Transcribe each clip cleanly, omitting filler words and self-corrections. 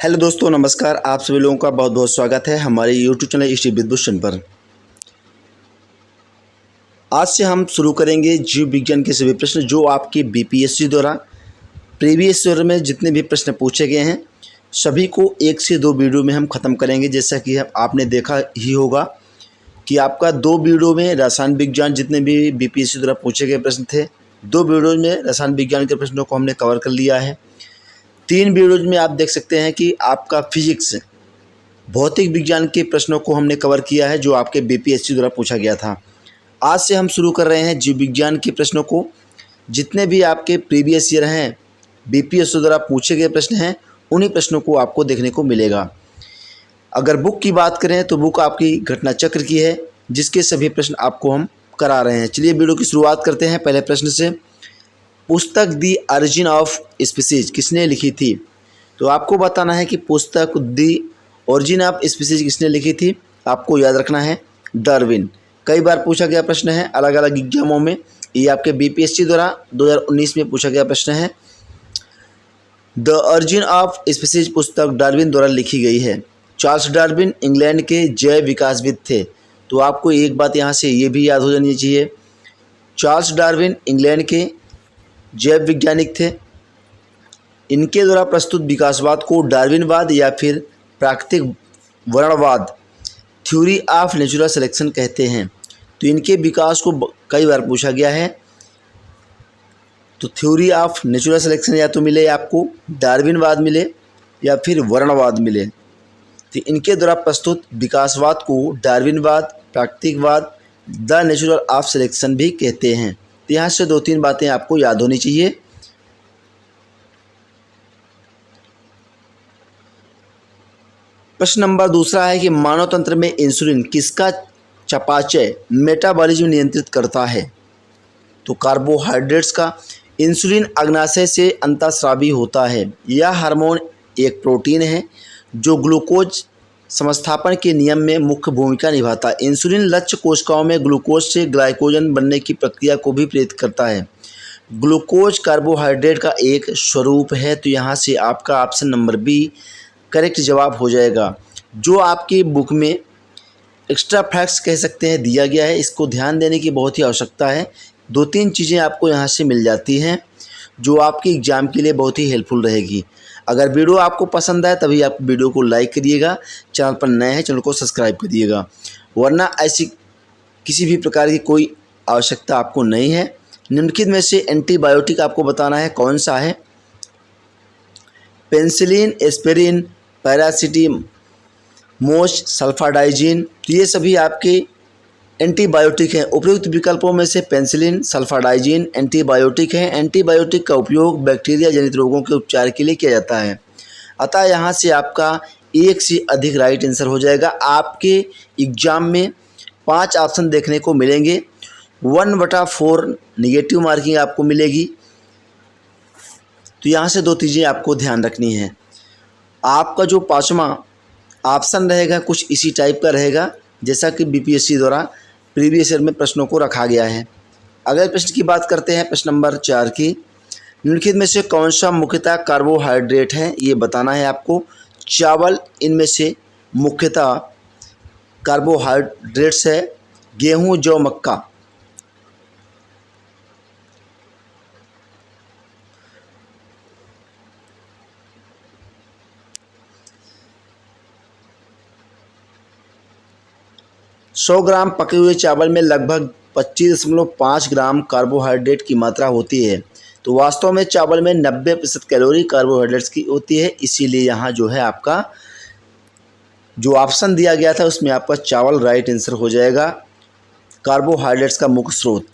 Hello दोस्तों, नमस्कार। आप सभी लोगों का बहुत बहुत स्वागत है हमारे यूट्यूब चैनल श्री विद्भूषण पर। आज से हम शुरू करेंगे जीव विज्ञान के सभी प्रश्न जो आपके बीपीएससी द्वारा प्रीवियस ईयर में जितने भी प्रश्न पूछे गए हैं सभी को 1 से 2 वीडियो में हम ख़त्म करेंगे। जैसा कि आपने देखा ही होगा कि आपका 2 वीडियो में रसायन विज्ञान जितने भी बीपीएससी द्वारा पूछे गए प्रश्न थे, 2 वीडियो में रसायन विज्ञान के प्रश्नों को हमने कवर कर लिया है। 3 वीडियोज में आप देख सकते हैं कि आपका फिजिक्स भौतिक विज्ञान के प्रश्नों को हमने कवर किया है जो आपके बीपीएससी द्वारा पूछा गया था। आज से हम शुरू कर रहे हैं जीव विज्ञान के प्रश्नों को। जितने भी आपके प्रीवियस ईयर हैं बीपीएससी द्वारा पूछे गए प्रश्न हैं उन्हीं प्रश्नों को आपको देखने को मिलेगा। अगर बुक की बात करें तो बुक आपकी घटना चक्र की है जिसके सभी प्रश्न आपको हम करा रहे हैं। चलिए वीडियो की शुरुआत करते हैं पहले प्रश्न से। पुस्तक दी ऑरिजिन ऑफ स्पीसीज किसने लिखी थी? तो आपको बताना है कि पुस्तक दी ऑरिजिन ऑफ स्पीसीज किसने लिखी थी। आपको याद रखना है डार्विन। कई बार पूछा गया प्रश्न है अलग अलग एग्जामों में। ये आपके बीपीएससी द्वारा 2019 में पूछा गया प्रश्न है। द ऑरिजिन ऑफ स्पीसीज पुस्तक डार्विन द्वारा लिखी गई है। चार्ल्स डार्विन इंग्लैंड के जैव विकासविद थे। तो आपको एक बात यहाँ से ये भी याद हो जानी चाहिए, चार्ल्स डार्विन इंग्लैंड के जैव वैज्ञानिक थे। इनके द्वारा प्रस्तुत विकासवाद को डार्विनवाद या फिर प्राकृतिक वर्णवाद थ्योरी ऑफ नेचुरल सिलेक्शन कहते हैं। तो इनके विकास को कई बार पूछा गया है। तो थ्योरी ऑफ नेचुरल सिलेक्शन या तो मिले आपको डार्विनवाद मिले या फिर वर्णवाद मिले। तो इनके द्वारा प्रस्तुत विकासवाद को डार्विनवाद, प्राकृतिकवाद, द नेचुरल ऑफ सिलेक्शन भी कहते हैं। तो यहाँ से 2-3 बातें आपको याद होनी चाहिए। प्रश्न नंबर दूसरा है कि मानव तंत्र में इंसुलिन किसका चयापचय मेटाबॉलिज्म नियंत्रित करता है? तो कार्बोहाइड्रेट्स का। इंसुलिन अग्नाशय से अंतःस्रावी होता है। यह हार्मोन एक प्रोटीन है जो ग्लूकोज समस्थापन के नियम में मुख्य भूमिका निभाता है। इंसुलिन लक्ष्य कोशिकाओं में ग्लूकोज से ग्लाइकोजन बनने की प्रक्रिया को भी प्रेरित करता है। ग्लूकोज कार्बोहाइड्रेट का एक स्वरूप है। तो यहाँ से आपका ऑप्शन नंबर बी करेक्ट जवाब हो जाएगा। जो आपकी बुक में एक्स्ट्रा फैक्ट्स कह सकते हैं दिया गया है, इसको ध्यान देने की बहुत ही आवश्यकता है। 2-3 चीज़ें आपको यहाँ से मिल जाती हैं जो आपके एग्ज़ाम के लिए बहुत ही हेल्पफुल रहेगी। अगर वीडियो आपको पसंद आए तभी आप वीडियो को लाइक करिएगा, चैनल पर नए हैं चैनल को सब्सक्राइब करिएगा, वरना ऐसी किसी भी प्रकार की कोई आवश्यकता आपको नहीं है। निम्नलिखित में से एंटीबायोटिक आपको बताना है कौन सा है। Penicillin, aspirin, paracetamol, sulfadiazine. तो ये सभी आपके एंटीबायोटिक हैं। उपयुक्त विकल्पों में से पेनिसिलिन, सल्फाडाइजिन एंटीबायोटिक हैं। एंटीबायोटिक का उपयोग बैक्टीरिया जनित रोगों के उपचार के लिए किया जाता है। अतः यहाँ से आपका 1 से अधिक राइट आंसर हो जाएगा। आपके एग्जाम में 5 ऑप्शन देखने को मिलेंगे। 1/4 निगेटिव मार्किंग आपको मिलेगी। तो यहाँ से 2 चीज़ें आपको ध्यान रखनी है। आपका जो 5वां ऑप्शन रहेगा कुछ इसी टाइप का रहेगा जैसा कि बीपीएससी द्वारा प्रीवियस ईयर में प्रश्नों को रखा गया है। अगले प्रश्न की बात करते हैं, प्रश्न नंबर 4 की। निम्नलिखित में से कौन सा मुख्यतः कार्बोहाइड्रेट है ये बताना है आपको। चावल इनमें से मुख्यतः कार्बोहाइड्रेट्स है। गेहूं, जौ, मक्का। सौ ग्राम पके हुए चावल में लगभग 25.5 ग्राम कार्बोहाइड्रेट की मात्रा होती है। तो वास्तव में चावल में 90% कैलोरी कार्बोहाइड्रेट्स की होती है। इसीलिए यहाँ जो है आपका जो ऑप्शन दिया गया था उसमें आपका चावल राइट आंसर हो जाएगा। कार्बोहाइड्रेट्स का मुख्य स्रोत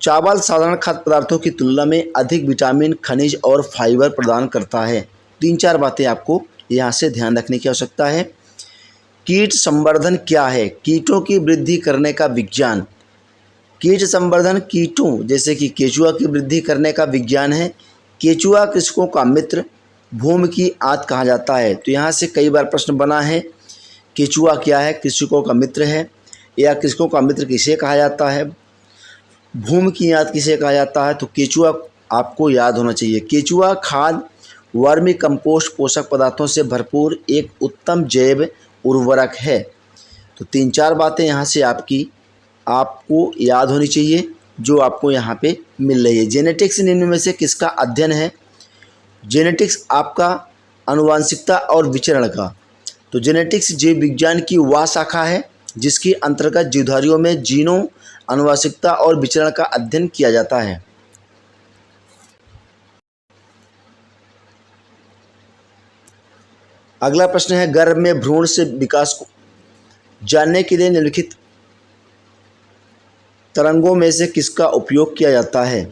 चावल साधारण खाद्य पदार्थों की तुलना में अधिक विटामिन, खनिज और फाइबर प्रदान करता है। 3-4 बातें आपको यहाँ से ध्यान रखने की आवश्यकता है। कीट संवर्धन क्या है? कीटों की वृद्धि करने का विज्ञान। कीट संवर्धन कीटों जैसे कि केचुआ की वृद्धि करने का विज्ञान है। केचुआ कृषकों का मित्र, भूमि की आंत कहा जाता है। तो यहाँ से कई बार प्रश्न बना है केचुआ क्या है, कृषकों का मित्र है, या कृषकों का मित्र किसे कहा जाता है, भूमि की आंत किसे कहा जाता है। तो केचुआ आपको याद होना चाहिए। केचुआ खाद वर्मी कंपोस्ट पोषक पदार्थों से भरपूर एक उत्तम जैव उर्वरक है। तो 3-4 बातें यहाँ से आपको याद होनी चाहिए जो आपको यहाँ पे मिल रही है। जेनेटिक्स निम्न में से किसका अध्ययन है? जेनेटिक्स आपका आनुवांशिकता और विचरण का। तो जेनेटिक्स जीव विज्ञान की वह शाखा है जिसके अंतर्गत जीवधारियों में जीनों, आनुवांशिकता और विचरण का अध्ययन किया जाता है। अगला प्रश्न है, गर्भ में भ्रूण से विकास को जानने के लिए निम्नलिखित तरंगों में से किसका उपयोग किया जाता है?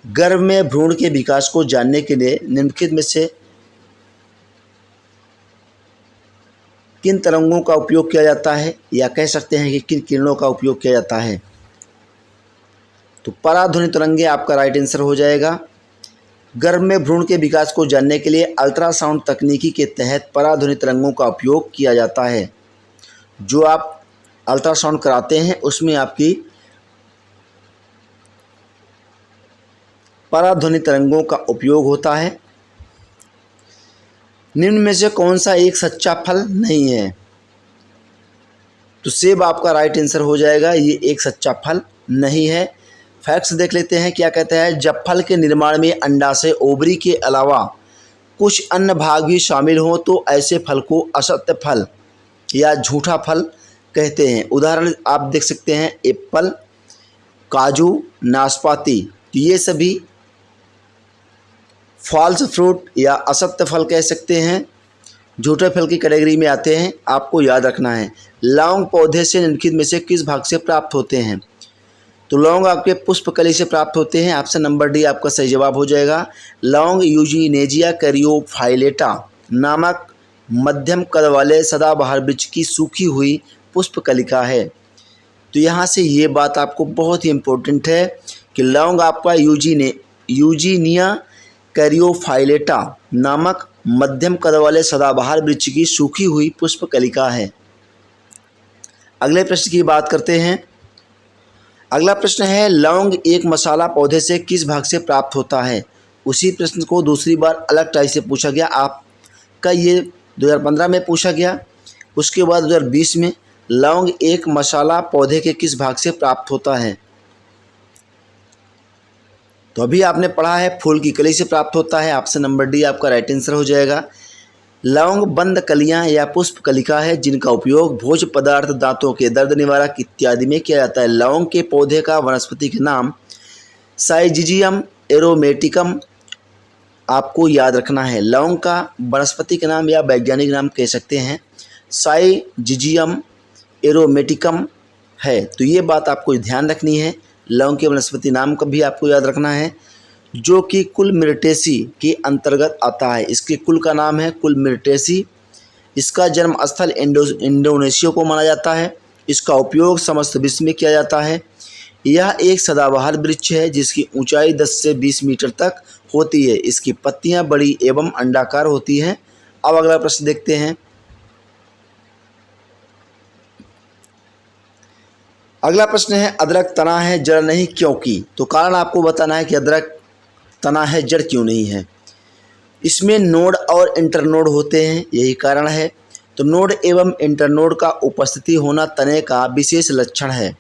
गर्भ में भ्रूण के विकास को जानने के लिए निम्नलिखित में से किन तरंगों का उपयोग किया जाता है, या कह सकते हैं कि किन किरणों का उपयोग किया जाता है? तो पराध्वनि तरंगे आपका राइट आंसर हो जाएगा। गर्भ में भ्रूण के विकास को जानने के लिए अल्ट्रासाउंड तकनीकी के तहत पराध्वनि तरंगों का उपयोग किया जाता है। जो आप अल्ट्रासाउंड कराते हैं उसमें आपकी पराध्वनि तरंगों का उपयोग होता है। निम्न में से कौन सा एक सच्चा फल नहीं है? तो सेब आपका राइट आंसर हो जाएगा, ये एक सच्चा फल नहीं है। फैक्ट्स देख लेते हैं क्या कहता है। जब फल के निर्माण में अंडाशय, ओवरी के अलावा कुछ अन्य भाग भी शामिल हों तो ऐसे फल को असत्य फल या झूठा फल कहते हैं। उदाहरण आप देख सकते हैं, एप्पल, काजू, नाशपाती। तो ये सभी फॉल्स फ्रूट या असत्य फल कह सकते हैं, झूठे फल की कैटेगरी में आते हैं। आपको याद रखना है। लौंग पौधे से निम्नलिखित में से किस भाग से प्राप्त होते हैं? तो लौंग आपके पुष्पकली से प्राप्त होते हैं। ऑप्शन नंबर डी आपका सही जवाब हो जाएगा। लौंग यूजीनेजिया कैरियोफाइलेटा नामक मध्यम कद वाले सदाबहार वृक्ष की सूखी हुई पुष्पकलिका है। तो यहाँ से ये बात आपको बहुत ही इम्पोर्टेंट है कि लौंग आपका यूजीनिया कैरियोफाइलेटा नामक मध्यम कद वाले सदाबहार वृक्ष की सूखी हुई पुष्पकलिका है। अगले प्रश्न की बात करते हैं। अगला प्रश्न है, लौंग एक मसाला पौधे से किस भाग से प्राप्त होता है? उसी प्रश्न को दूसरी बार अलग टाइप से पूछा गया। आपका ये 2015 में पूछा गया, उसके बाद 2020 में लौंग एक मसाला पौधे के किस भाग से प्राप्त होता है? तो अभी आपने पढ़ा है फूल की कली से प्राप्त होता है। ऑप्शन नंबर डी आपका राइट आंसर हो जाएगा। लौंग बंद कलियां या पुष्प कलिका है जिनका उपयोग भोज्य पदार्थ, दांतों के दर्द निवारक इत्यादि में किया जाता है। लौंग के पौधे का वनस्पति के नाम साइजिजियम एरोमेटिकम आपको याद रखना है। लौंग का वनस्पति के नाम या वैज्ञानिक नाम कह सकते हैं साइजिजियम एरोमेटिकम है। तो ये बात आपको ध्यान रखनी है। लौंग के वनस्पति नाम का भी आपको याद रखना है, जो कि कुलमिर्टेसी के अंतर्गत आता है। इसके कुल का नाम है कुलमिर्टेसी। इसका जन्म स्थल इंडोनेशिया को माना जाता है। इसका उपयोग समस्त विश्व में किया जाता है। यह एक सदाबहार वृक्ष है जिसकी ऊंचाई 10 से 20 मीटर तक होती है। इसकी पत्तियां बड़ी एवं अंडाकार होती हैं। अब अगला प्रश्न देखते हैं। अगला प्रश्न है, अदरक तना है जड़ नहीं क्योंकि? तो कारण आपको बताना है कि अदरक तना है जड़ क्यों नहीं है। इसमें नोड और इंटरनोड होते हैं, यही कारण है। तो नोड एवं इंटरनोड का उपस्थिति होना तने का विशेष लक्षण है।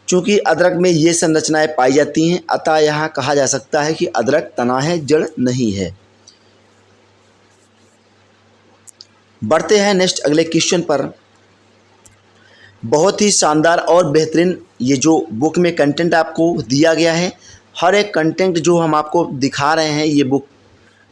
चूँकि अदरक में ये संरचनाएं पाई जाती हैं, अतः यहाँ कहा जा सकता है कि अदरक तना है जड़ नहीं है। बढ़ते हैं नेक्स्ट अगले क्वेश्चन पर। बहुत ही शानदार और बेहतरीन ये जो बुक में कंटेंट आपको दिया गया है, हर एक कंटेंट जो हम आपको दिखा रहे हैं, ये बुक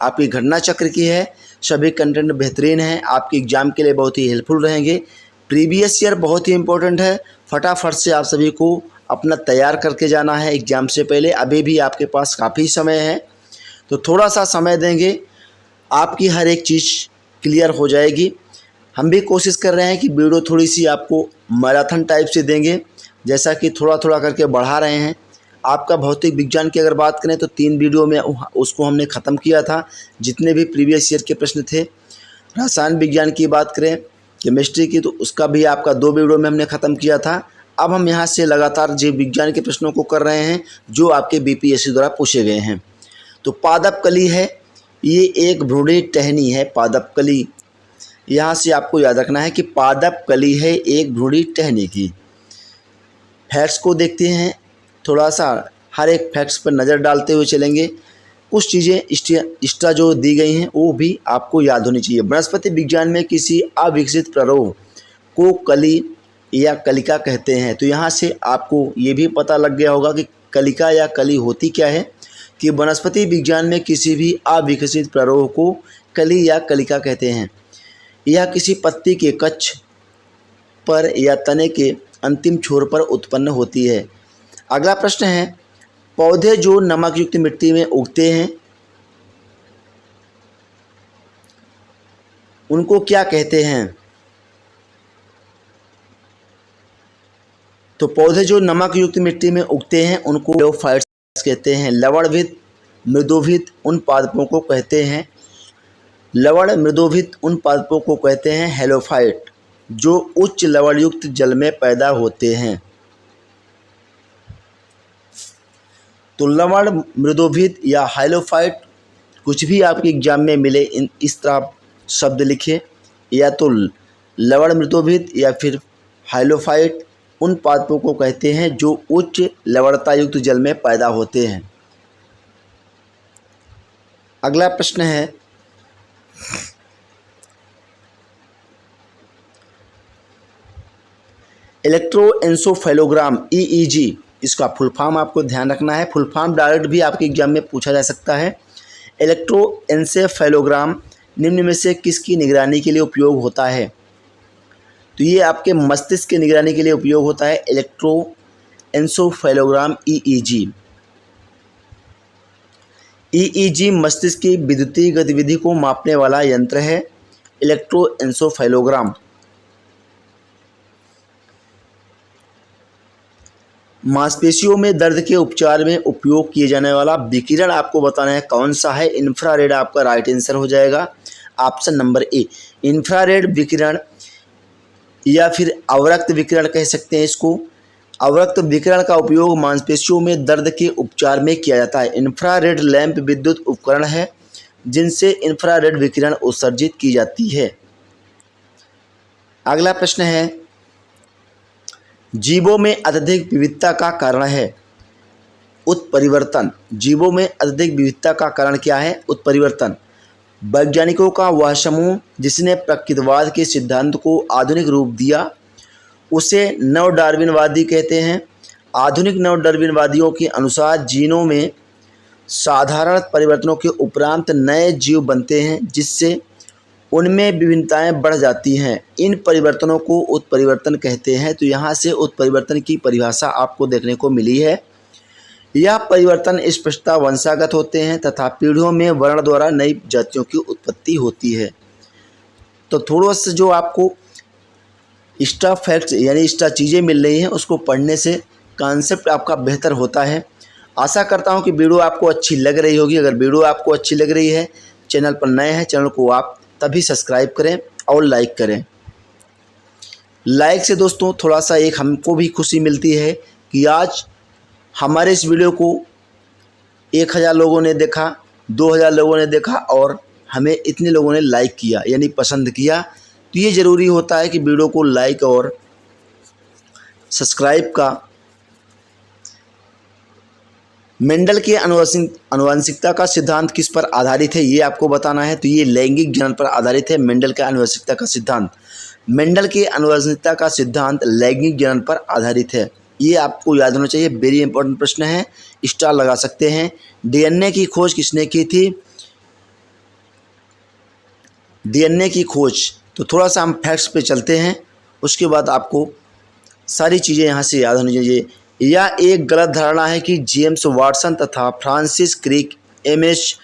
आपकी घटना चक्र की है। सभी कंटेंट बेहतरीन हैं, आपके एग्ज़ाम के लिए बहुत ही हेल्पफुल रहेंगे। प्रीवियस ईयर बहुत ही इम्पोर्टेंट है। फटाफट से आप सभी को अपना तैयार करके जाना है एग्ज़ाम से पहले। अभी भी आपके पास काफ़ी समय है, तो थोड़ा सा समय देंगे, आपकी हर एक चीज़ क्लियर हो जाएगी। हम भी कोशिश कर रहे हैं कि वीडियो थोड़ी सी आपको मैराथन टाइप से देंगे, जैसा कि थोड़ा थोड़ा करके बढ़ा रहे हैं। आपका भौतिक विज्ञान की अगर बात करें तो 3 वीडियो में उसको हमने ख़त्म किया था, जितने भी प्रीवियस ईयर के प्रश्न थे। रसायन विज्ञान की बात करें, केमिस्ट्री की, तो उसका भी आपका 2 वीडियो में हमने ख़त्म किया था। अब हम यहाँ से लगातार जीव विज्ञान के प्रश्नों को कर रहे हैं जो आपके बीपीएससी द्वारा पूछे गए हैं। तो पादप कली है, ये एक भ्रूणी टहनी है पादप कली। यहाँ से आपको याद रखना है कि पादप कली है एक भ्रूणी टहनी की। फैक्ट्स को देखते हैं, थोड़ा सा हर एक फैक्ट्स पर नज़र डालते हुए चलेंगे। कुछ चीज़ें एक्स्ट्रा जो दी गई हैं वो भी आपको याद होनी चाहिए। वनस्पति विज्ञान में किसी अविकसित प्ररोह को कली या कलिका कहते हैं। तो यहाँ से आपको ये भी पता लग गया होगा कि कलिका या कली होती क्या है, कि वनस्पति विज्ञान में किसी भी अविकसित प्ररोह को कली या कलिका कहते हैं। यह किसी पत्ती के कक्ष पर या तने के अंतिम छोर पर उत्पन्न होती है। अगला प्रश्न है, पौधे जो नमक युक्त मिट्टी में उगते हैं उनको क्या कहते हैं? तो पौधे जो नमक युक्त मिट्टी में उगते हैं उनको हेलोफाइट्स कहते हैं। लवणभित मृदुभित उन पादपों को कहते हैं, लवण मृदुभित उन पादपों को कहते हैं हेलोफाइट जो उच्च लवण युक्त जल में पैदा होते हैं। तो लवण मृदुभित या हेलोफाइट कुछ भी आपके एग्जाम में मिले इस तरह शब्द लिखे, या तो लवण मृदुभित या फिर हेलोफाइट उन पादपों को कहते हैं जो उच्च लवणता युक्त जल में पैदा होते हैं। अगला प्रश्न है, इलेक्ट्रोएन्सेफेलोग्राम EEG, इसका फुल फॉर्म आपको ध्यान रखना है। फुल फॉर्म डायरेक्ट भी आपके एग्जाम में पूछा जा सकता है। इलेक्ट्रोएन्सेफेलोग्राम निम्न में से किसकी निगरानी के लिए उपयोग होता है? तो ये आपके मस्तिष्क की निगरानी के लिए उपयोग होता है इलेक्ट्रोएन्सेफेलोग्राम EEG। EEG मस्तिष्क की विद्युतीय गतिविधि को मापने वाला यंत्र है इलेक्ट्रोएन्सेफेलोग्राम। मांसपेशियों में दर्द के उपचार में उपयोग किए जाने वाला विकिरण आपको बताना है कौन सा है? इंफ्रारेड आपका राइट आंसर हो जाएगा, ऑप्शन नंबर ए। इंफ्रारेड विकिरण या फिर अवरक्त विकिरण कह सकते हैं इसको। अवरक्त विकिरण का उपयोग मांसपेशियों में दर्द के उपचार में किया जाता है। इंफ्रारेड लैंप विद्युत उपकरण है जिनसे इंफ्रारेड विकिरण उत्सर्जित की जाती है। अगला प्रश्न है, जीवों में अत्यधिक विविधता का कारण है उत्परिवर्तन। जीवों में अत्यधिक विविधता का कारण क्या है? उत्परिवर्तन। वैज्ञानिकों का वह समूह जिसने प्रकृतिवाद के सिद्धांत को आधुनिक रूप दिया उसे नव डार्विनवादी कहते हैं। आधुनिक नव डार्विनवादियों के अनुसार जीनों में साधारण परिवर्तनों के उपरांत नए जीव बनते हैं जिससे उनमें विभिन्नताएं बढ़ जाती हैं। इन परिवर्तनों को उत्परिवर्तन कहते हैं। तो यहाँ से उत्परिवर्तन की परिभाषा आपको देखने को मिली है। यह परिवर्तन स्पष्टतः वंशागत होते हैं तथा पीढ़ियों में वर्ण द्वारा नई जातियों की उत्पत्ति होती है। तो थोड़ा सा जो आपको एक्स्ट्रा फैक्ट्स यानी एक्स्ट्रा चीज़ें मिल रही हैं उसको पढ़ने से कॉन्सेप्ट आपका बेहतर होता है। आशा करता हूं कि वीडियो आपको अच्छी लग रही होगी। अगर वीडियो आपको अच्छी लग रही है, चैनल पर नए हैं, चैनल को आप तभी सब्सक्राइब करें और लाइक करें। लाइक से दोस्तों थोड़ा सा एक हमको भी खुशी मिलती है कि आज हमारे इस वीडियो को 1000 लोगों ने देखा, 2000 लोगों ने देखा और हमें इतने लोगों ने लाइक किया यानी पसंद किया। तो ये ज़रूरी होता है कि वीडियो को लाइक और सब्सक्राइब का। मेंडल के आनुवंशिकता का सिद्धांत किस पर आधारित है ये आपको बताना है। तो ये लैंगिक जनन पर आधारित है। मेंडल के आनुवंशिकता का सिद्धांत, मेंडल के आनुवंशिकता का सिद्धांत लैंगिक जनन पर आधारित है। ये आपको याद होना चाहिए, वेरी इंपॉर्टेंट प्रश्न है, स्टार लगा सकते हैं। डीएनए की खोज किसने की थी? डीएनए की खोज, तो थोड़ा सा हम फैक्ट्स पे चलते हैं, उसके बाद आपको सारी चीज़ें यहाँ से याद होनी चाहिए। यह एक गलत धारणा है कि जेम्स वाटसन तथा Francis Crick, MS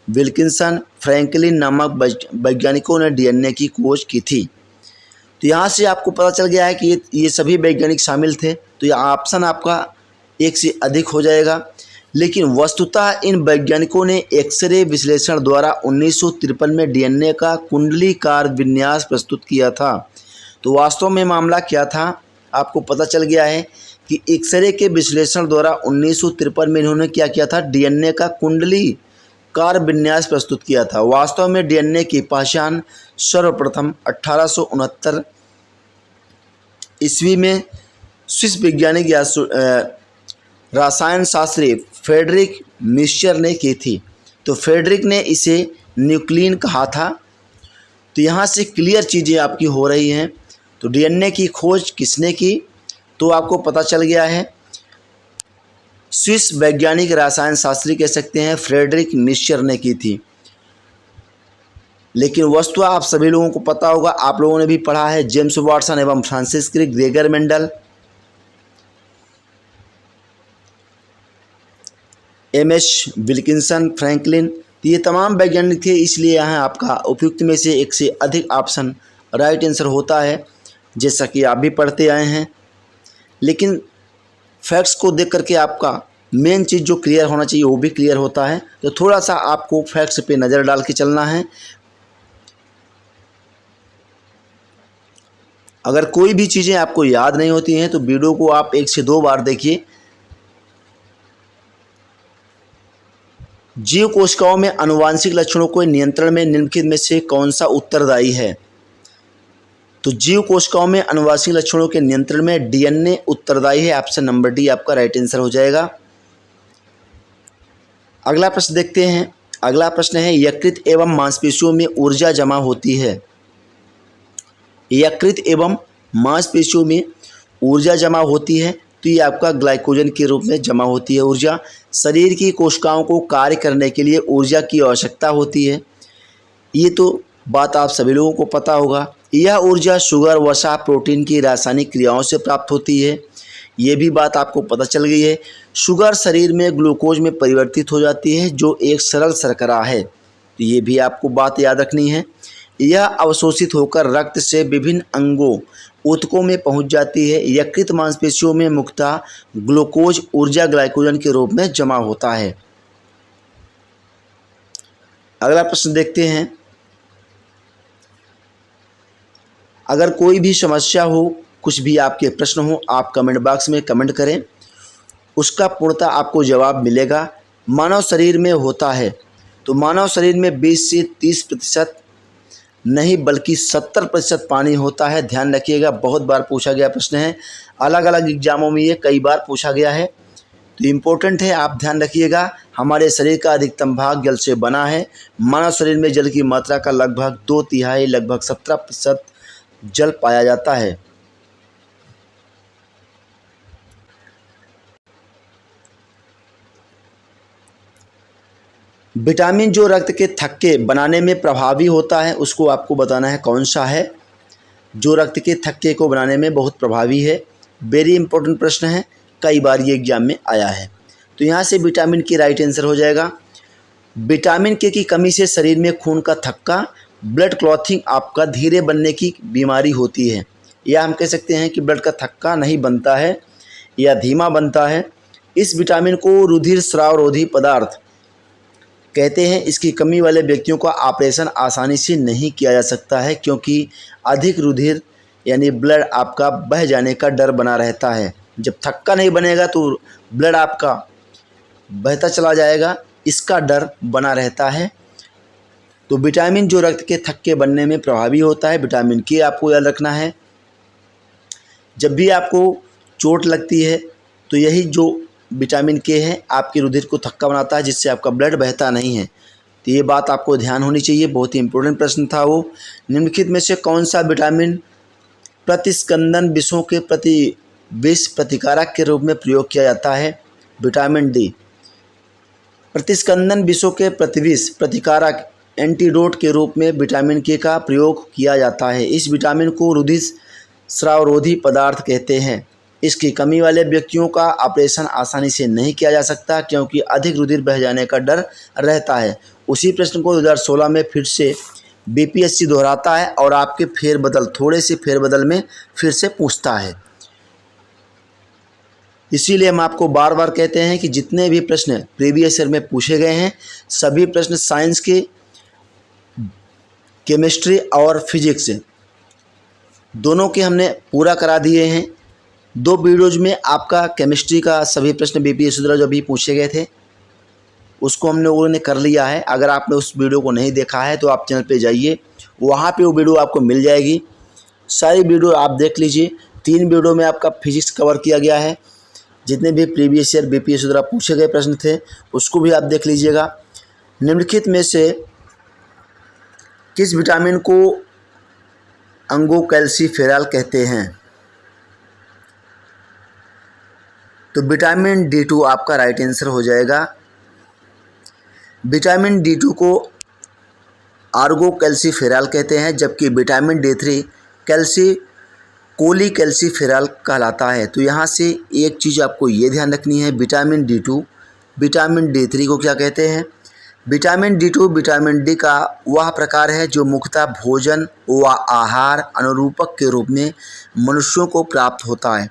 Wilkinson, Franklin नामक वैज्ञानिकों ने डीएनए की खोज की थी। तो यहाँ से आपको पता चल गया है कि ये सभी वैज्ञानिक शामिल थे। तो यह ऑप्शन आपका एक से अधिक हो जाएगा। लेकिन वस्तुतः इन वैज्ञानिकों ने एक्सरे विश्लेषण द्वारा 1953 में डीएनए का कुंडलीकार विन्यास प्रस्तुत किया था। तो वास्तव में मामला क्या था आपको पता चल गया है कि एक्सरे के विश्लेषण द्वारा 1953 में इन्होंने क्या किया था? डीएनए का कार्य विन्यास प्रस्तुत किया था। वास्तव में डीएनए की पहचान सर्वप्रथम 1869 ईस्वी में स्विस वैज्ञानिक या रसायन शास्त्री फ्रेडरिक मिश्चर ने की थी। तो फ्रेडरिक ने इसे न्यूक्लियन कहा था। तो यहाँ से क्लियर चीज़ें आपकी हो रही हैं। तो डीएनए की खोज किसने की, तो आपको पता चल गया है, स्विस वैज्ञानिक रसायन शास्त्री कह सकते हैं फ्रेडरिक मिश्चर ने की थी। लेकिन वस्तु आप सभी लोगों को पता होगा, आप लोगों ने भी पढ़ा है, जेम्स वाटसन एवं Francis Crick, Gregor Mendel, MS Wilkinson, Franklin, ये तमाम वैज्ञानिक थे। इसलिए यहाँ आपका उपयुक्त में से एक से अधिक ऑप्शन राइट आंसर होता है, जैसा कि आप भी पढ़ते आए हैं। लेकिन फैक्ट्स को देख करके आपका मेन चीज़ जो क्लियर होना चाहिए वो भी क्लियर होता है। तो थोड़ा सा आपको फैक्ट्स पे नज़र डाल के चलना है। अगर कोई भी चीज़ें आपको याद नहीं होती हैं तो वीडियो को आप 1 से 2 बार देखिए। जीव कोशिकाओं में आनुवांशिक लक्षणों को नियंत्रण में निम्नलिखित में से कौन सा उत्तरदायी है। तो जीव कोशिकाओं में आनुवांशिक लक्षणों के नियंत्रण में डीएनए उत्तरदायी है। ऑप्शन नंबर डी आपका राइट आंसर हो जाएगा। अगला प्रश्न देखते हैं। अगला प्रश्न है, यकृत एवं मांसपेशियों में ऊर्जा जमा होती है। यकृत एवं मांसपेशियों में ऊर्जा जमा होती है, तो ये आपका ग्लाइकोजन के रूप में जमा होती है ऊर्जा। शरीर की कोशिकाओं को कार्य करने के लिए ऊर्जा की आवश्यकता होती है। ये तो बात आप सभी लोगों को पता होगा। यह ऊर्जा शुगर, वसा, प्रोटीन की रासायनिक क्रियाओं से प्राप्त होती है। ये भी बात आपको पता चल गई है। शुगर शरीर में ग्लूकोज में परिवर्तित हो जाती है, जो एक सरल शर्करा है। तो ये भी आपको बात याद रखनी है। यह अवशोषित होकर रक्त से विभिन्न अंगों ऊतकों में पहुंच जाती है। यकृत मांसपेशियों में मुख्यतः ग्लूकोज ऊर्जा ग्लाइकोजन के रूप में जमा होता है। अगला प्रश्न देखते हैं। अगर कोई भी समस्या हो, कुछ भी आपके प्रश्न हो, आप कमेंट बॉक्स में कमेंट करें, उसका पूर्णतः आपको जवाब मिलेगा। मानव शरीर में होता है, तो मानव शरीर में 20 से 30% नहीं बल्कि 70% पानी होता है। ध्यान रखिएगा, बहुत बार पूछा गया प्रश्न है, अलग अलग एग्जामों में ये कई बार पूछा गया है, तो इम्पोर्टेंट है, आप ध्यान रखिएगा। हमारे शरीर का अधिकतम भाग जल से बना है। मानव शरीर में जल की मात्रा का लगभग 2/3 लगभग 17% जल पाया जाता है। विटामिन जो रक्त के थक्के बनाने में प्रभावी होता है, उसको आपको बताना है कौन सा है जो रक्त के थक्के को बनाने में बहुत प्रभावी है। वेरी इंपॉर्टेंट प्रश्न है, कई बार ये एग्जाम में आया है। तो यहाँ से विटामिन के राइट आंसर हो जाएगा। विटामिन के की कमी से शरीर में खून का थक्का, ब्लड क्लॉथिंग आपका धीरे बनने की बीमारी होती है, या हम कह सकते हैं कि ब्लड का थक्का नहीं बनता है या धीमा बनता है। इस विटामिन को रुधिर स्राव रोधी पदार्थ कहते हैं। इसकी कमी वाले व्यक्तियों का ऑपरेशन आसानी से नहीं किया जा सकता है, क्योंकि अधिक रुधिर यानी ब्लड आपका बह जाने का डर बना रहता है। जब थक्का नहीं बनेगा तो ब्लड आपका बहता चला जाएगा, इसका डर बना रहता है। तो विटामिन जो रक्त के थक्के बनने में प्रभावी होता है, विटामिन के आपको याद रखना है। जब भी आपको चोट लगती है तो यही जो विटामिन के है आपके रुधिर को थक्का बनाता है, जिससे आपका ब्लड बहता नहीं है। तो ये बात आपको ध्यान होनी चाहिए, बहुत ही इंपॉर्टेंट प्रश्न था वो। निम्नलिखित में से कौन सा विटामिन प्रतिस्कंदन विषों के प्रति विष प्रतिकारक के रूप में प्रयोग किया जाता है? Vitamin D. प्रतिस्कंदन विषों के प्रतिविष प्रतिकारक एंटीडोट के रूप में विटामिन के का प्रयोग किया जाता है। इस विटामिन को रुधिर स्रावरोधी पदार्थ कहते हैं। इसकी कमी वाले व्यक्तियों का ऑपरेशन आसानी से नहीं किया जा सकता, क्योंकि अधिक रुधिर बह जाने का डर रहता है। उसी प्रश्न को 2016 में फिर से बीपीएससी दोहराता है और आपके थोड़े से फेरबदल में फिर से पूछता है। इसीलिए हम आपको बार बार कहते हैं कि जितने भी प्रश्न प्रीवियस ईयर में पूछे गए हैं, सभी प्रश्न साइंस के, केमिस्ट्री और फिजिक्स दोनों के हमने पूरा करा दिए हैं। 2 वीडियोज में आपका केमिस्ट्री का सभी प्रश्न बीपीएससी द्वारा जो भी पूछे गए थे उसको हम लोगों ने कर लिया है। अगर आपने उस वीडियो को नहीं देखा है तो आप चैनल पे जाइए, वहाँ पे वो वीडियो आपको मिल जाएगी। सारी वीडियो आप देख लीजिए। 3 वीडियो में आपका फिजिक्स कवर किया गया है। जितने भी प्रीवियस ईयर बीपीएससी द्वारा पूछे गए प्रश्न थे उसको भी आप देख लीजिएगा। निम्नलिखित में से किस विटामिन को अंगोकैल्सिफेरॉल कहते हैं? तो विटामिन D2 आपका राइट आंसर हो जाएगा। विटामिन D2 को आर्गोकैल्सिफेरॉल कहते हैं, जबकि विटामिन D3 कोलीकैल्सिफेरॉल कहलाता है। तो यहाँ से एक चीज़ आपको ये ध्यान रखनी है, विटामिन D2 विटामिन D3 को क्या कहते हैं? विटामिन D2 विटामिन डी का वह प्रकार है जो मुख्यतः भोजन व आहार अनुरूपक के रूप में मनुष्यों को प्राप्त होता है।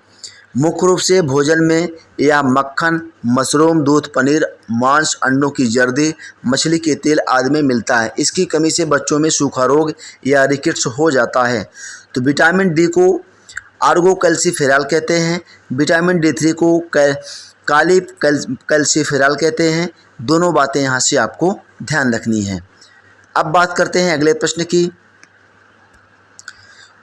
मुख्य रूप से भोजन में यह मक्खन, मशरूम, दूध, पनीर, मांस, अंडों की जर्दी, मछली के तेल आदि में मिलता है। इसकी कमी से बच्चों में सूखा रोग या रिकेट्स हो जाता है। तो विटामिन डी को आर्गोकैल्सिफेरॉल कहते हैं, विटामिन D3 को कैल्सिफेरॉल कहते हैं। दोनों बातें यहाँ से आपको ध्यान रखनी है। अब बात करते हैं अगले प्रश्न की।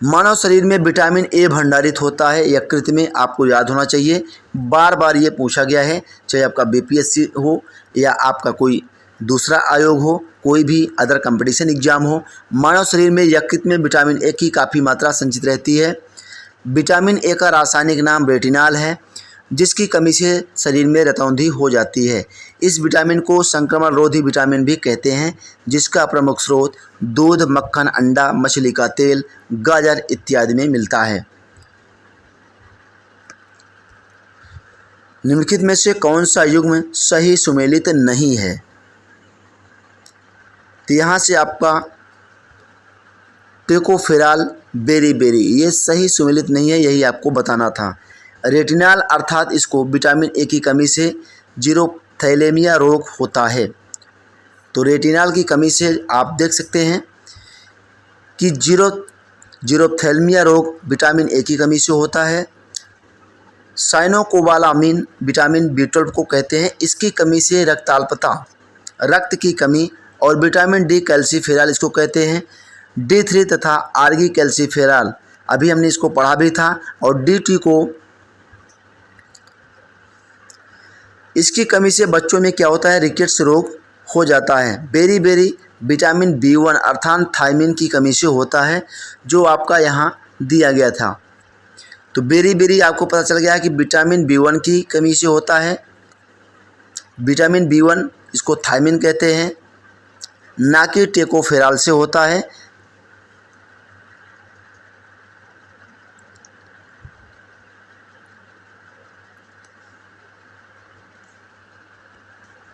मानव शरीर में विटामिन ए भंडारित होता है यकृत में, आपको याद होना चाहिए। बार बार ये पूछा गया है, चाहे आपका बीपीएससी हो या आपका कोई दूसरा आयोग हो, कोई भी अदर कंपटीशन एग्जाम हो। मानव शरीर में यकृत में विटामिन ए की काफ़ी मात्रा संचित रहती है। विटामिन ए का रासायनिक नाम रेटिनॉल है, जिसकी कमी से शरीर में रतौंधी हो जाती है। इस विटामिन को संक्रमण रोधी विटामिन भी कहते हैं, जिसका प्रमुख स्रोत दूध, मक्खन, अंडा, मछली का तेल, गाजर इत्यादि में मिलता है। निम्नलिखित में से कौन सा युग्म सही सुमेलित नहीं है? तो यहाँ से आपका टेकोफेरॉल बेरी ये सही सुमेलित नहीं है, यही आपको बताना था। रेटिनॉल अर्थात इसको विटामिन ए की कमी से जीरोथैलेमिया रोग होता है। तो रेटिनॉल की कमी से आप देख सकते हैं कि जीरोथैलेमिया रोग विटामिन ए की कमी से होता है। साइनोकोबालामिन विटामिन B12 को कहते हैं, इसकी कमी से रक्ताल्पता, रक्त की कमी, और विटामिन डी कैल्सिफेरॉल इसको कहते हैं। D3 तथा आर्गी कैल्सिफेरॉल अभी हमने इसको पढ़ा भी था, और D2 को इसकी कमी से बच्चों में क्या होता है, रिकेट्स रोग हो जाता है। बेरी विटामिन B1 अर्थात थायमिन की कमी से होता है, जो आपका यहाँ दिया गया था। तो बेरी आपको पता चल गया है कि विटामिन B1 की कमी से होता है। विटामिन B1 इसको थायमिन कहते हैं, ना कि टेकोफेरॉल से होता है।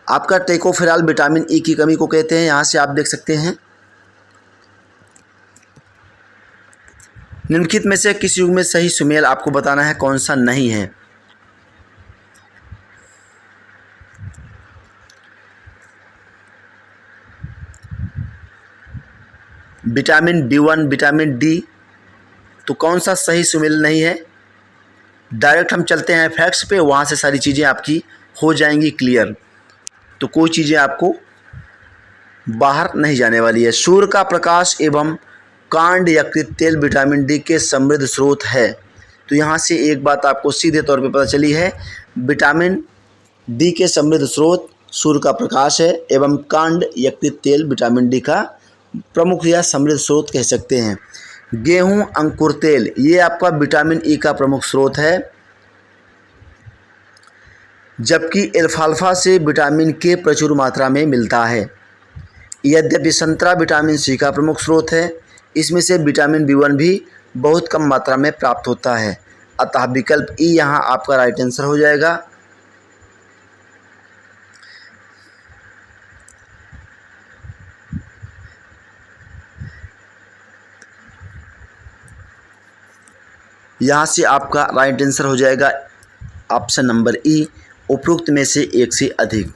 आपका टेकोफेरॉल विटामिन ई की कमी को कहते हैं, यहाँ से आप देख सकते हैं। निम्नलिखित में से किस युग में सही सुमेल आपको बताना है, कौन सा नहीं है? विटामिन B1 विटामिन डी, तो कौन सा सही सुमेल नहीं है? डायरेक्ट हम चलते हैं फैक्ट्स पे, वहाँ से सारी चीज़ें आपकी हो जाएंगी क्लियर। तो कोई चीज़ें आपको बाहर नहीं जाने वाली है। सूर्य का प्रकाश एवं कांड यकृत तेल विटामिन डी के समृद्ध स्रोत है। तो यहाँ से एक बात आपको सीधे तौर पे पता चली है, विटामिन डी के समृद्ध स्रोत सूर्य का प्रकाश है, एवं कांड यकृत तेल विटामिन डी का प्रमुख या समृद्ध स्रोत कह सकते हैं। गेहूं अंकुर तेल ये आपका विटामिन ई का प्रमुख स्रोत है, जबकि एल्फाल्फा से विटामिन के प्रचुर मात्रा में मिलता है। यद्यपि संतरा विटामिन सी का प्रमुख स्रोत है, इसमें से विटामिन B1 भी बहुत कम मात्रा में प्राप्त होता है। अतः विकल्प ई यहाँ आपका राइट आंसर हो जाएगा। यहाँ से आपका राइट आंसर हो जाएगा ऑप्शन नंबर ई, उपरोक्त में से एक से अधिक।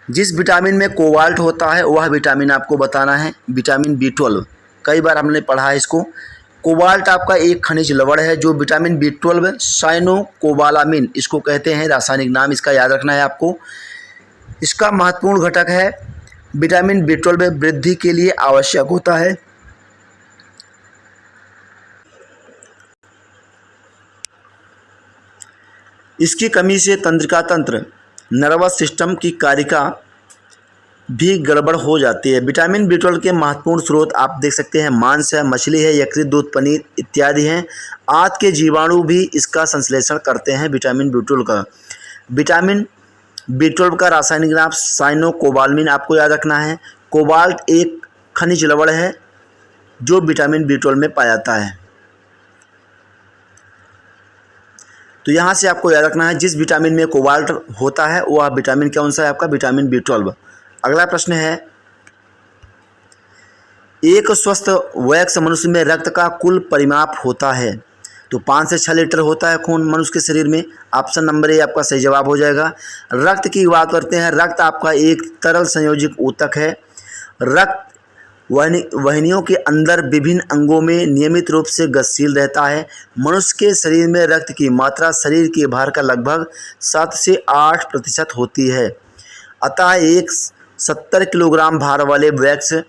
जिस विटामिन में कोबाल्ट होता है वह विटामिन आपको बताना है। विटामिन B12 कई बार हमने पढ़ा है इसको। कोबाल्ट आपका एक खनिज लवण है जो विटामिन B12 साइनोकोबालामिन इसको कहते हैं, रासायनिक नाम इसका याद रखना है आपको। इसका महत्वपूर्ण घटक है। विटामिन B12 वृद्धि के लिए आवश्यक होता है। इसकी कमी से तंत्रिका तंत्र, नर्वस सिस्टम की कारिका भी गड़बड़ हो जाती है। विटामिन B12 के महत्वपूर्ण स्रोत आप देख सकते हैं, मांस है, मछली है, यकृत, दूध, पनीर इत्यादि हैं। आंत के जीवाणु भी इसका संश्लेषण करते हैं विटामिन B12 का। विटामिन B12 का रासायनिक नाम साइनोकोबालामिन आपको याद रखना है। कोबाल्ट एक खनिज लवण है जो विटामिन B12 में पाया जाता है। तो यहाँ से आपको याद रखना है जिस विटामिन में कोबाल्ट होता है वह विटामिन कौन सा है आपका, विटामिन B12। अगला प्रश्न है, एक स्वस्थ वयस्क मनुष्य में रक्त का कुल परिमाप होता है। तो 5 से 6 लीटर होता है खून मनुष्य के शरीर में। ऑप्शन नंबर ए आपका सही जवाब हो जाएगा। रक्त की बात करते हैं। रक्त आपका एक तरल संयोजक ऊतक है। रक्त वाहिनियों के अंदर विभिन्न अंगों में नियमित रूप से गतिशील रहता है। मनुष्य के शरीर में रक्त की मात्रा शरीर के भार का लगभग 7 से 8% होती है। अतः एक 70 किलोग्राम भार वाले वयस्क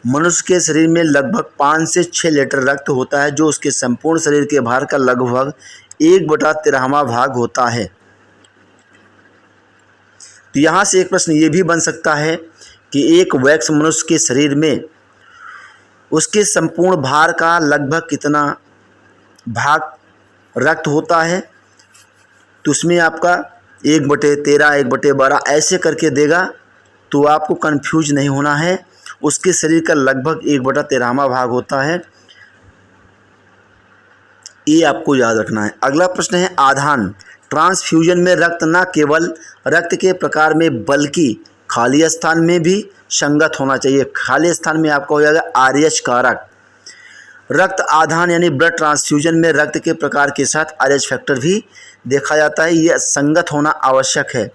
मनुष्य के शरीर में लगभग 5 से 6 लीटर रक्त होता है जो उसके संपूर्ण शरीर के भार का लगभग 1/13वां भाग होता है। तो यहाँ से एक प्रश्न ये भी बन सकता है कि एक वयस्क मनुष्य के शरीर में उसके संपूर्ण भार का लगभग कितना भाग रक्त होता है। तो उसमें आपका 1/13, 1/12 ऐसे करके देगा, तो आपको कंफ्यूज नहीं होना है। उसके शरीर का लगभग 1/13वां भाग होता है, ये आपको याद रखना है। अगला प्रश्न है, आधान ट्रांसफ्यूजन में रक्त न केवल रक्त के प्रकार में बल्कि खाली स्थान में भी संगत होना चाहिए। खाली स्थान में आपका हो जाएगा RH कारक। रक्त आधान यानी ब्लड ट्रांसफ्यूजन में रक्त के प्रकार के साथ RH फैक्टर भी देखा जाता है, यह संगत होना आवश्यक है।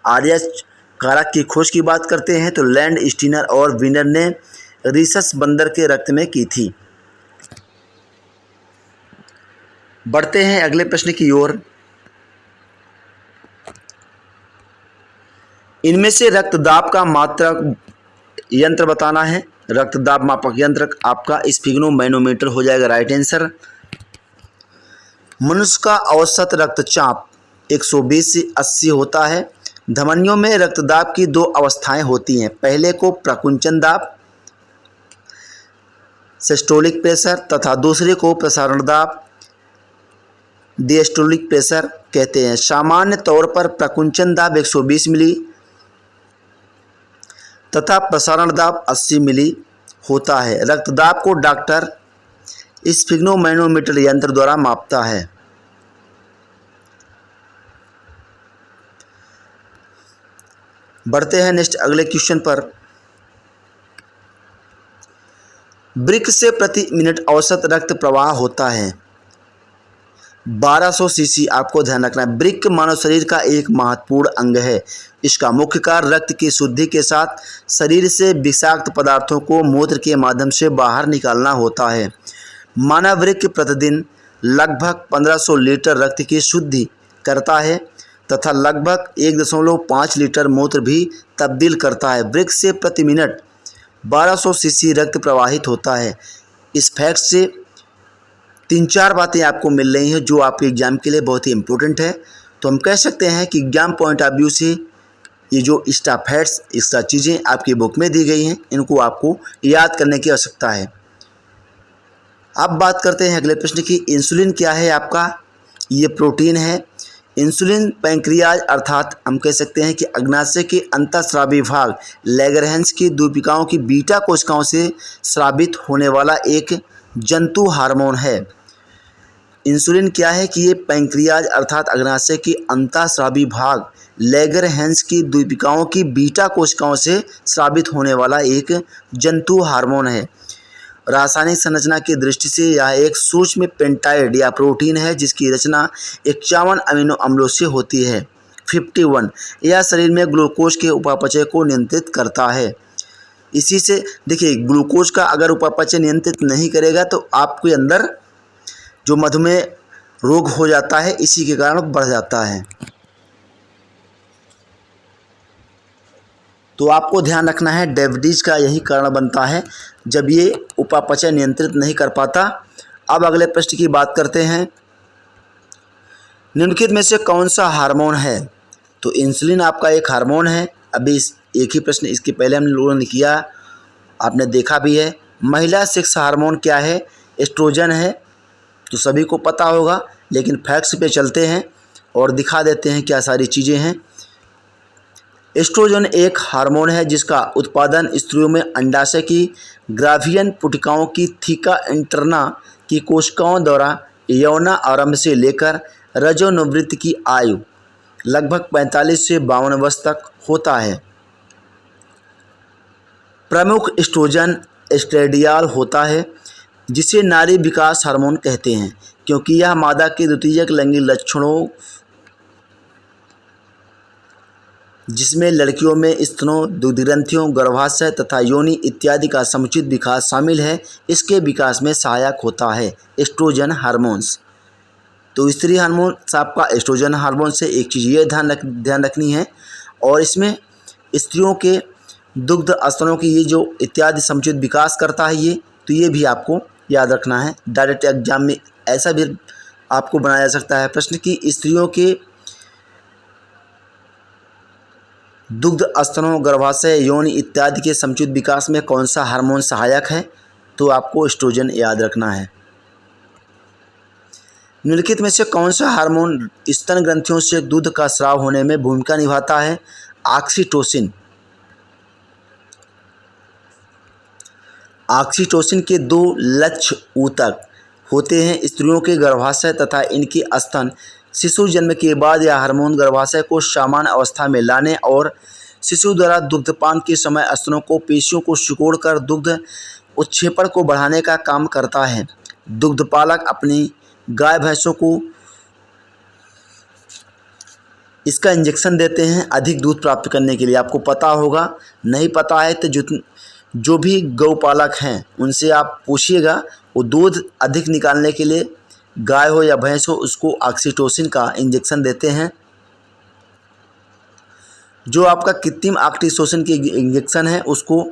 RH कारक की खोज की बात करते हैं तो लैंड स्टीनर और विनर ने रिसस बंदर के रक्त में की थी। बढ़ते हैं अगले प्रश्न की ओर। इनमें से रक्तदाब का मात्रक यंत्र बताना है। रक्तदाब मापक यंत्र आपका स्फिग्नोमैनोमीटर हो जाएगा राइट आंसर। मनुष्य का औसत रक्तचाप 120 से 80 होता है। धमनियों में रक्तदाब की 2 अवस्थाएं होती हैं। पहले को प्रकुंचन दाब सिस्टोलिक प्रेशर तथा दूसरे को प्रसारण दाब डिएस्टोलिक प्रेशर कहते हैं। सामान्य तौर पर प्रकुंचन दाब 120 मिली तथा प्रसारण दाब 80 मिली होता है। रक्तदाब को डॉक्टर स्फिग्नोमैनोमीटर यंत्र द्वारा मापता है। बढ़ते हैं नेक्स्ट अगले क्वेश्चन पर। वृक्क से प्रति मिनट औसत रक्त प्रवाह होता है 1200 सीसी। आपको ध्यान रखना है, वृक्क मानव शरीर का एक महत्वपूर्ण अंग है। इसका मुख्य कार्य रक्त की शुद्धि के साथ शरीर से विषाक्त पदार्थों को मूत्र के माध्यम से बाहर निकालना होता है। मानव वृक्क प्रतिदिन लगभग 1500 लीटर रक्त की शुद्धि करता है तथा लगभग 1.5 लीटर मूत्र भी तब्दील करता है। वृक्क से प्रति मिनट 1200 सीसी रक्त प्रवाहित होता है। इस फैक्ट से 3-4 बातें आपको मिल रही हैं जो आपके एग्जाम के लिए बहुत ही इम्पोर्टेंट है। तो हम कह सकते हैं कि एग्जाम पॉइंट ऑफ व्यू से ये जो एक्स्ट्रा फैक्ट्स, एक्स्ट्रा चीज़ें आपकी बुक में दी गई हैं, इनको आपको याद करने की आवश्यकता है। अब बात करते हैं अगले प्रश्न की। इंसुलिन क्या है आपका? ये प्रोटीन है। इंसुलिन पैंक्रियाज अर्थात हम कह सकते हैं कि अग्नाशय के अंतःस्रावी भाग लैंगरहैंस की दूपिकाओं की बीटा कोशिकाओं से स्रावित होने वाला एक जंतु हार्मोन है। इंसुलिन क्या है कि ये पैंक्रियाज अर्थात अग्नाशय के अंतःस्रावी भाग लैंगरहैंस की दूपिकाओं की बीटा कोशिकाओं से स्रावित होने वाला एक जंतु हार्मोन है। रासायनिक संरचना की दृष्टि से यह एक सूक्ष्म पेंटाइड या प्रोटीन है जिसकी रचना 51 अमीनो अम्लों से होती है। 51 यह शरीर में ग्लूकोज के उपापचय को नियंत्रित करता है। इसी से देखिए, ग्लूकोज का अगर उपापचय नियंत्रित नहीं करेगा तो आपके अंदर जो मधुमेह रोग हो जाता है, इसी के कारण बढ़ जाता है। तो आपको ध्यान रखना है, डायबिटीज़ का यही कारण बनता है जब ये उपापचय नियंत्रित नहीं कर पाता। अब अगले प्रश्न की बात करते हैं, निम्नलिखित में से कौन सा हार्मोन है? तो इंसुलिन आपका एक हार्मोन है। अभी एक ही प्रश्न इसके पहले हम लोगों ने किया, आपने देखा भी है। महिला सेक्स हार्मोन क्या है? एस्ट्रोजन है। तो सभी को पता होगा, लेकिन फैक्ट्स पे चलते हैं और दिखा देते हैं क्या सारी चीज़ें हैं। एस्ट्रोजन एक हार्मोन है जिसका उत्पादन स्त्रियों में अंडाशय की ग्रावियन पुटिकाओं की थीका इंटरना की कोशिकाओं द्वारा यौना आरंभ से लेकर रजोनिवृत्ति की आयु लगभग 45 से 52 वर्ष तक होता है। प्रमुख एस्ट्रोजन एस्ट्रेडियाल होता है, जिसे नारी विकास हार्मोन कहते हैं, क्योंकि यह मादा के द्वितीयक लैंगिक लक्षणों, जिसमें लड़कियों में स्तनों, दुग्धग्रंथियों, गर्भाशय तथा योनि इत्यादि का समुचित विकास शामिल है, इसके विकास में सहायक होता है एस्ट्रोजन हार्मोन्स। तो स्त्री हार्मोन आपका एस्ट्रोजन हार्मोन से एक चीज़ ये ध्यान रखनी है, और इसमें स्त्रियों के दुग्ध स्तनों की ये जो इत्यादि समुचित विकास करता है ये, तो ये भी आपको याद रखना है। डायरेक्ट एग्जाम में ऐसा भी आपको बनाया जा सकता है प्रश्न कि स्त्रियों के दुग्ध स्तनों, गर्भाशय, यौन इत्यादि के समुचित विकास में कौन सा हार्मोन सहायक है? तो आपको एस्ट्रोजन याद रखना है। निम्नलिखित में से कौन सा हार्मोन स्तन ग्रंथियों से दूध का स्राव होने में भूमिका निभाता है? ऑक्सीटोसिन। ऑक्सीटोसिन के 2 लक्ष्य ऊतक होते हैं, स्त्रियों के गर्भाशय तथा इनके स्तन। शिशु जन्म के बाद यह हार्मोन गर्भाशय को सामान्य अवस्था में लाने और शिशु द्वारा दुग्धपान के समय स्तनों को पेशियों को सिकोड़कर दुग्ध उत्क्षेपण को बढ़ाने का काम करता है। दुग्धपालक अपनी गाय भैंसों को इसका इंजेक्शन देते हैं अधिक दूध प्राप्त करने के लिए। आपको पता होगा, नहीं पता है तो जो भी गौपालक हैं उनसे आप पूछिएगा, वो दूध अधिक निकालने के लिए गाय हो या भैंस हो उसको ऑक्सीटोसिन का इंजेक्शन देते हैं। जो आपका कृत्रिम ऑक्सीटोसिन के इंजेक्शन है उसको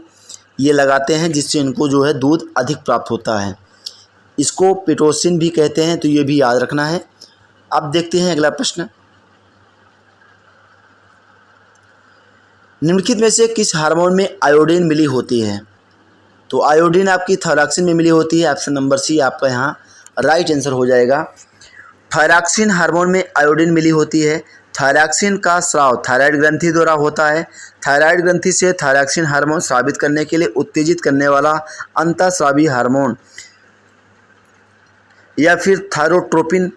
ये लगाते हैं, जिससे इनको जो है दूध अधिक प्राप्त होता है। इसको पिटोसिन भी कहते हैं, तो ये भी याद रखना है। अब देखते हैं अगला प्रश्न, निम्नलिखित में से किस हार्मोन में आयोडीन मिली होती है? तो आयोडीन आपकी थायरॉक्सिन में मिली होती है। ऑप्शन नंबर सी आपका यहाँ राइट आंसर हो जाएगा। थायरॉक्सिन हार्मोन में आयोडीन मिली होती है। थायरॉक्सिन का स्राव थायराइड ग्रंथि द्वारा होता है। थायराइड ग्रंथि से थायरॉक्सिन हार्मोन स्रावित करने के लिए उत्तेजित करने वाला अंतःस्रावी हार्मोन या फिर थायरोट्रोपिन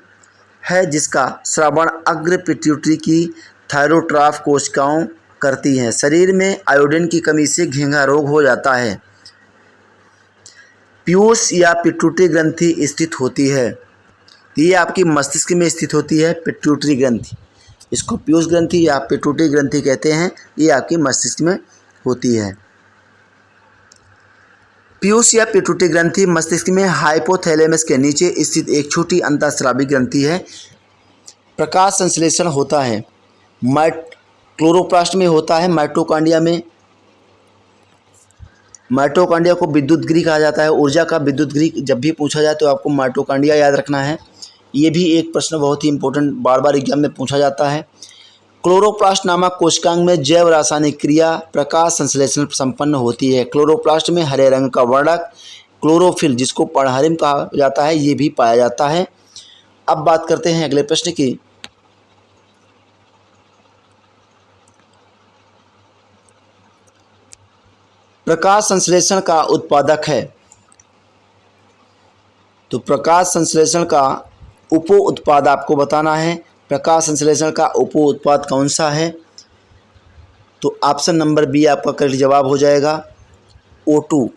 है, जिसका श्रवण अग्र पिट्यूटरी की थायरोट्रॉफ कोशिकाओं करती हैं। शरीर में आयोडीन की कमी से घेंघा रोग हो जाता है। पीयूष या पिट्यूटरी ग्रंथि स्थित होती है, ये आपकी मस्तिष्क में स्थित होती है पिट्यूटरी ग्रंथि। इसको पीयूष ग्रंथि या पिट्यूटरी ग्रंथि कहते हैं, ये आपकी मस्तिष्क में होती है। पीयूष या पिट्यूटरी ग्रंथि मस्तिष्क में हाइपोथैलेमस के नीचे स्थित एक छोटी अंतःस्रावी ग्रंथि है। प्रकाश संश्लेषण होता है क्लोरोप्लास्ट में होता है, माइटोकॉन्ड्रिया में। माइटोकॉन्ड्रिया को विद्युत गृह कहा जाता है। ऊर्जा का विद्युत गृह जब भी पूछा जाए तो आपको माइटोकॉन्ड्रिया याद रखना है। ये भी एक प्रश्न बहुत ही इंपॉर्टेंट, बार बार एग्जाम में पूछा जाता है। क्लोरोप्लास्ट नामक कोशिकांग में जैव रासायनिक क्रिया प्रकाश संश्लेषण संपन्न होती है। क्लोरोप्लास्ट में हरे रंग का वर्णक क्लोरोफिल, जिसको पर्णहरिम कहा जाता है, ये भी पाया जाता है। अब बात करते हैं अगले प्रश्न की। प्रकाश संश्लेषण का उत्पादक है, तो प्रकाश संश्लेषण का उप उत्पाद आपको बताना है। प्रकाश संश्लेषण का उप उत्पाद कौन सा है? तो ऑप्शन नंबर बी आपका करेक्ट जवाब हो जाएगा, O2।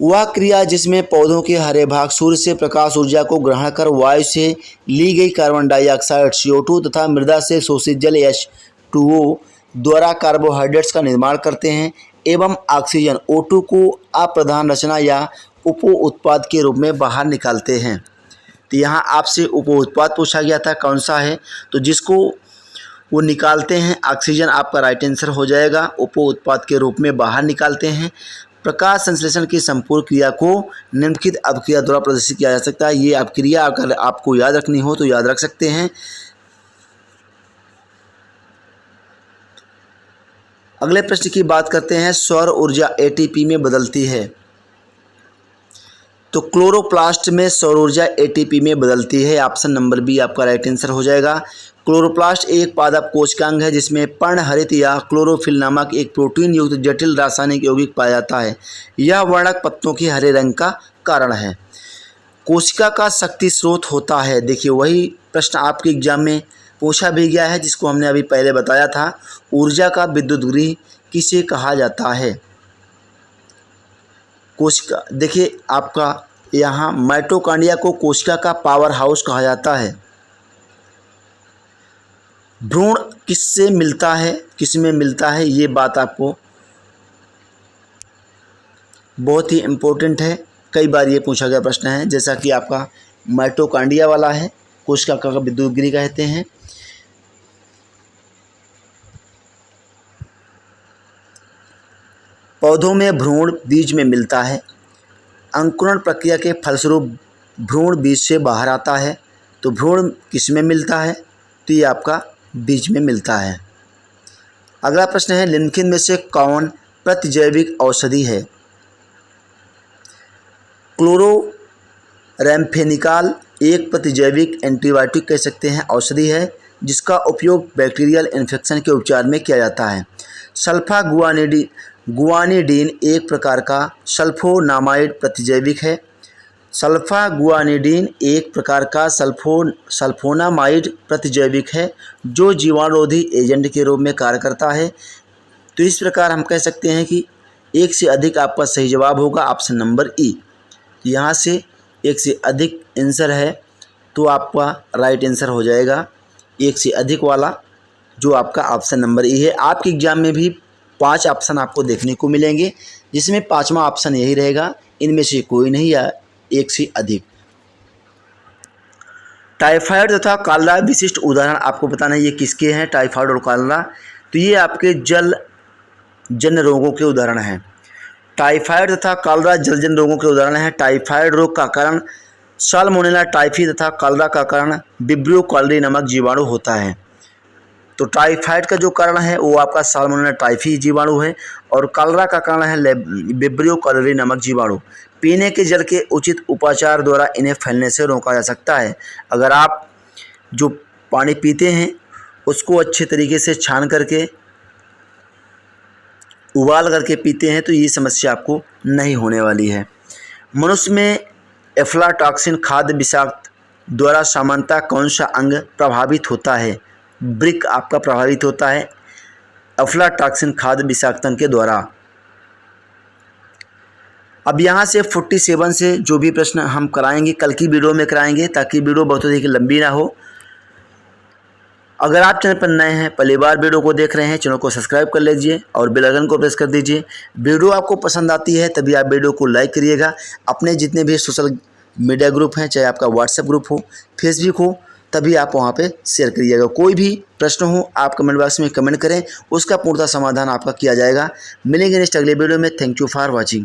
वह क्रिया जिसमें पौधों के हरे भाग सूर्य से प्रकाश ऊर्जा को ग्रहण कर वायु से ली गई कार्बन डाइऑक्साइड CO2 तथा मृदा से शोषित जल H2O द्वारा कार्बोहाइड्रेट्स का निर्माण करते हैं। एवं ऑक्सीजन O2 को अप्रधान रचना या उप उत्पाद के रूप में बाहर निकालते हैं। तो यहाँ आपसे उप उत्पाद पूछा गया था कौन सा है, तो जिसको वो निकालते हैं ऑक्सीजन आपका राइट आंसर हो जाएगा। उप उत्पाद के रूप में बाहर निकालते हैं। प्रकाश संश्लेषण की संपूर्ण क्रिया को निम्नलिखित अपक्रिया द्वारा प्रदर्शित किया जा सकता है। ये अपक्रिया अगर आपको याद रखनी हो तो याद रख सकते हैं। अगले प्रश्न की बात करते हैं, सौर ऊर्जा ATP में बदलती है। तो क्लोरोप्लास्ट में सौर ऊर्जा ATP में बदलती है। ऑप्शन नंबर बी आपका राइट आंसर हो जाएगा। क्लोरोप्लास्ट एक पादप कोशिकांग है जिसमें पर्णहरित या क्लोरोफिल नामक एक प्रोटीन युक्त जटिल रासायनिक यौगिक पाया जाता है। यह वर्णक पत्तों के हरे रंग का कारण है। कोशिका का शक्ति स्रोत होता है। देखिए वही प्रश्न आपके एग्जाम में पूछा भी गया है जिसको हमने अभी पहले बताया था। ऊर्जा का विद्युत गृह किसे कहा जाता है? कोशिका, देखिए आपका यहाँ माइटोकॉन्ड्रिया को कोशिका का पावर हाउस कहा जाता है। भ्रूण किससे मिलता है, किसमें मिलता है, ये बात आपको बहुत ही इम्पोर्टेंट है। कई बार ये पूछा गया प्रश्न है। जैसा कि आपका माइटोकॉन्ड्रिया वाला है, कोशिका का विद्युत गृह कहते हैं। पौधों में भ्रूण बीज में मिलता है। अंकुरण प्रक्रिया के फलस्वरूप भ्रूण बीज से बाहर आता है। तो भ्रूण किस में मिलता है? तो ये आपका बीज में मिलता है। अगला प्रश्न है, निम्नलिखित में से कौन प्रतिजैविक औषधि है? क्लोरोरैम्फेनिकॉल एक प्रतिजैविक एंटीबायोटिक कह सकते हैं, औषधि है जिसका उपयोग बैक्टीरियल इन्फेक्शन के उपचार में किया जाता है। गुआनिडीन एक प्रकार का सल्फोनामाइड प्रतिजैविक है। सल्फागुआनिडीन एक प्रकार का सल्फोनामाइड प्रतिजैविक है जो जीवाणुरोधी एजेंट के रूप में कार्य करता है। तो इस प्रकार हम कह सकते हैं कि एक से अधिक आपका सही जवाब होगा, ऑप्शन नंबर ई। यहाँ से एक से अधिक आंसर है तो आपका राइट आंसर हो जाएगा एक से अधिक वाला, जो आपका ऑप्शन नंबर ई है। आपके एग्जाम में भी 5 ऑप्शन आपको देखने को मिलेंगे जिसमें 5वां ऑप्शन यही रहेगा, इनमें से कोई नहीं या एक से अधिक। टाइफाइड तथा कॉलरा विशिष्ट उदाहरण आपको बताना है, ये किसके हैं टाइफाइड और कॉलरा? तो ये आपके जलजन्य रोगों के उदाहरण हैं। टाइफाइड तथा कॉलरा जलजन्य रोगों के उदाहरण हैं। टाइफाइड रोग का कारण साल्मोनेला टाइफी तथा कॉलरा का कारण विब्रियो कॉलरी नामक जीवाणु होता है। तो टाइफाइड का जो कारण है वो आपका साल्मोनेला टाइफी जीवाणु है और कॉलरा का कारण है विब्रियो कॉलरी नामक जीवाणु। पीने के जल के उचित उपाचार द्वारा इन्हें फैलने से रोका जा सकता है। अगर आप जो पानी पीते हैं उसको अच्छे तरीके से छान करके उबाल करके पीते हैं तो ये समस्या आपको नहीं होने वाली है। मनुष्य में एफ्लाटॉक्सिन खाद्य विषाक्त द्वारा सामान्यतः कौन सा अंग प्रभावित होता है? वृक्क आपका प्रभावित होता है एफ्लाटॉक्सिन खाद्य विषाक्तन के द्वारा। अब यहाँ से 47 से जो भी प्रश्न हम कराएंगे कल की वीडियो में कराएंगे ताकि वीडियो बहुत अधिक लंबी ना हो। अगर आप चैनल पर नए हैं, पहली बार वीडियो को देख रहे हैं, चैनल को सब्सक्राइब कर लीजिए और बेल आइकन को प्रेस कर दीजिए। वीडियो आपको पसंद आती है तभी आप वीडियो को लाइक करिएगा। अपने जितने भी सोशल मीडिया ग्रुप हैं, चाहे आपका व्हाट्सएप ग्रुप हो, फेसबुक हो, तभी आप वहां पे शेयर करिएगा। कोई भी प्रश्न हो आप कमेंट बॉक्स में कमेंट करें, उसका पूर्णतः समाधान आपका किया जाएगा। मिलेंगे नेक्स्ट अगले वीडियो में। Thank you for watching.